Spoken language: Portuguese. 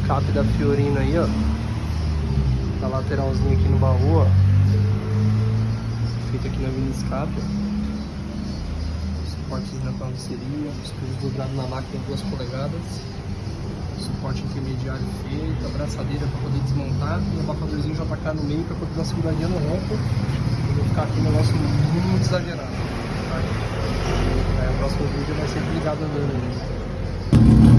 escape da Fiorino aí, ó. Da lateralzinha aqui no baú, ó. Feito aqui na mini escape, ó. Suportes na carroceria, espelhos dobrados na máquina 2 polegadas. Suporte intermediário feito, abraçadeira para poder desmontar e abafadorzinho já para cá no meio para poder dar uma seguradinha no ronco. Vou ficar aqui um negócio muito exagerado. Tá? Aí, o próximo vídeo vai ser ligado andando.